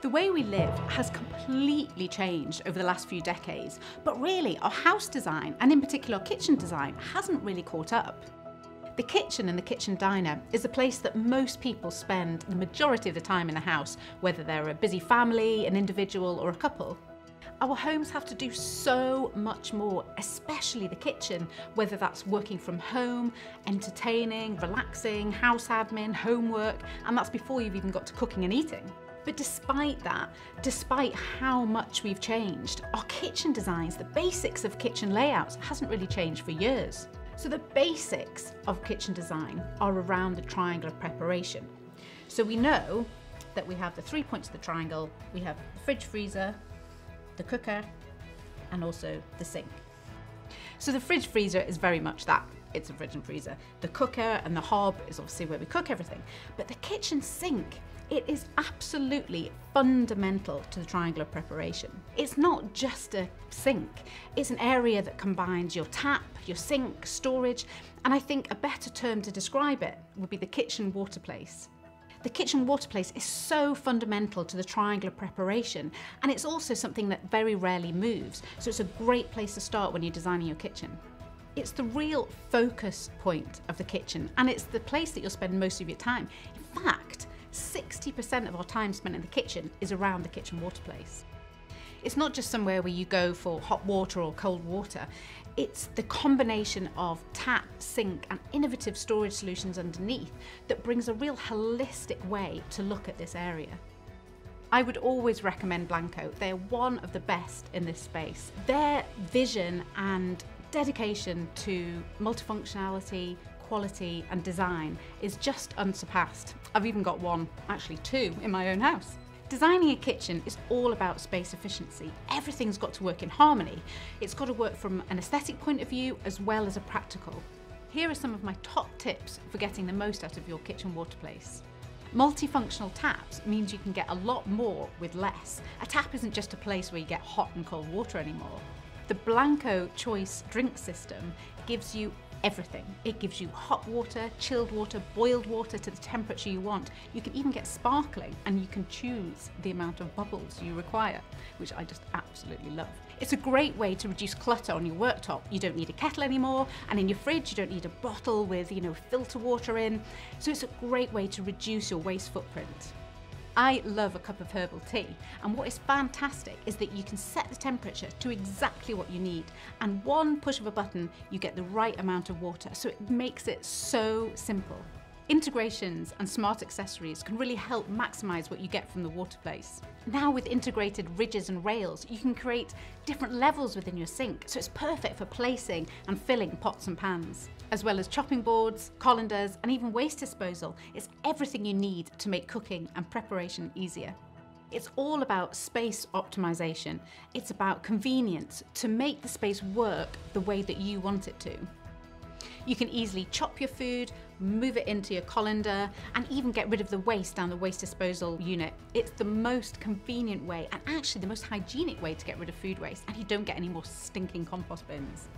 The way we live has completely changed over the last few decades, but really our house design, and in particular our kitchen design, hasn't really caught up. The kitchen and the kitchen diner is a place that most people spend the majority of the time in the house, whether they're a busy family, an individual or a couple. Our homes have to do so much more, especially the kitchen, whether that's working from home, entertaining, relaxing, house admin, homework, and that's before you've even got to cooking and eating. But despite that, despite how much we've changed, our kitchen designs, the basics of kitchen layouts, hasn't really changed for years. So the basics of kitchen design are around the triangle of preparation. So we know that we have the 3 points of the triangle, we have the fridge freezer, the cooker, and also the sink. So the fridge freezer is very much that. It's a fridge and freezer. The cooker and the hob is obviously where we cook everything. But the kitchen sink, it is absolutely fundamental to the triangle of preparation. It's not just a sink, it's an area that combines your tap, your sink, storage, and I think a better term to describe it would be the kitchen water place. The kitchen water place is so fundamental to the triangle of preparation, and it's also something that very rarely moves, so it's a great place to start when you're designing your kitchen. It's the real focus point of the kitchen, and it's the place that you'll spend most of your time. In fact, 60% of our time spent in the kitchen is around the kitchen water place. It's not just somewhere where you go for hot water or cold water. It's the combination of tap, sink and innovative storage solutions underneath that brings a real holistic way to look at this area. I would always recommend Blanco. They're one of the best in this space. Their vision and dedication to multifunctionality, quality and design is just unsurpassed. I've even got one, actually two, in my own house. Designing a kitchen is all about space efficiency. Everything's got to work in harmony. It's got to work from an aesthetic point of view as well as a practical. Here are some of my top tips for getting the most out of your kitchen water place. Multifunctional taps means you can get a lot more with less. A tap isn't just a place where you get hot and cold water anymore. The Blanco Choice drink system gives you everything. It gives you hot water, chilled water, boiled water to the temperature you want. You can even get sparkling, and you can choose the amount of bubbles you require, which I just absolutely love. It's a great way to reduce clutter on your worktop. You don't need a kettle anymore, and in your fridge you don't need a bottle with, filter water in. So it's a great way to reduce your waste footprint. I love a cup of herbal tea, and what is fantastic is that you can set the temperature to exactly what you need, and one push of a button you get the right amount of water, so it makes it so simple. Integrations and smart accessories can really help maximise what you get from the water place. Now with integrated ridges and rails, you can create different levels within your sink, so it's perfect for placing and filling pots and pans. As well as chopping boards, colanders and even waste disposal, it's everything you need to make cooking and preparation easier. It's all about space optimization. It's about convenience to make the space work the way that you want it to. You can easily chop your food, move it into your colander, and even get rid of the waste down the waste disposal unit. It's the most convenient way, and actually the most hygienic way to get rid of food waste, and you don't get any more stinking compost bins.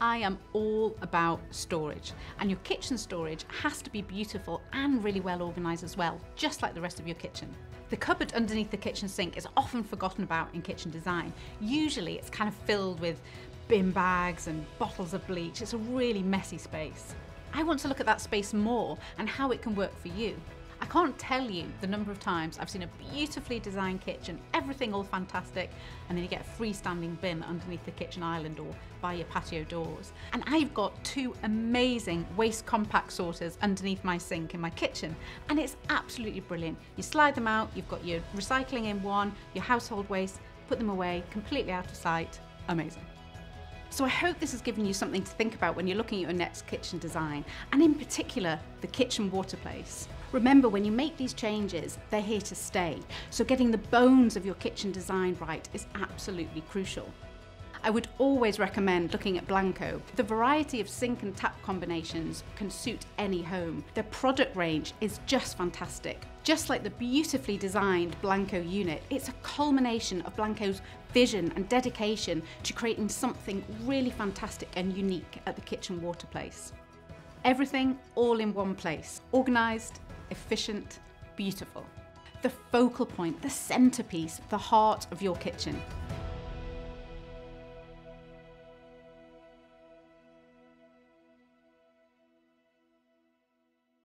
I am all about storage, and your kitchen storage has to be beautiful and really well organised as well, just like the rest of your kitchen. The cupboard underneath the kitchen sink is often forgotten about in kitchen design. Usually it's kind of filled with bin bags and bottles of bleach. It's a really messy space. I want to look at that space more and how it can work for you. I can't tell you the number of times I've seen a beautifully designed kitchen, everything all fantastic, and then you get a freestanding bin underneath the kitchen island or by your patio doors. And I've got two amazing waste compact sorters underneath my sink in my kitchen, and it's absolutely brilliant. You slide them out, you've got your recycling in one, your household waste, put them away, completely out of sight. Amazing. So I hope this has given you something to think about when you're looking at your next kitchen design, and in particular, the kitchen water place. Remember, when you make these changes, they're here to stay. So getting the bones of your kitchen design right is absolutely crucial. I would always recommend looking at Blanco. The variety of sink and tap combinations can suit any home. Their product range is just fantastic. Just like the beautifully designed Blanco unit, it's a culmination of Blanco's vision and dedication to creating something really fantastic and unique at the kitchen water place. Everything all in one place. Organised, efficient, beautiful. the focal point, the centerpiece, the heart of your kitchen.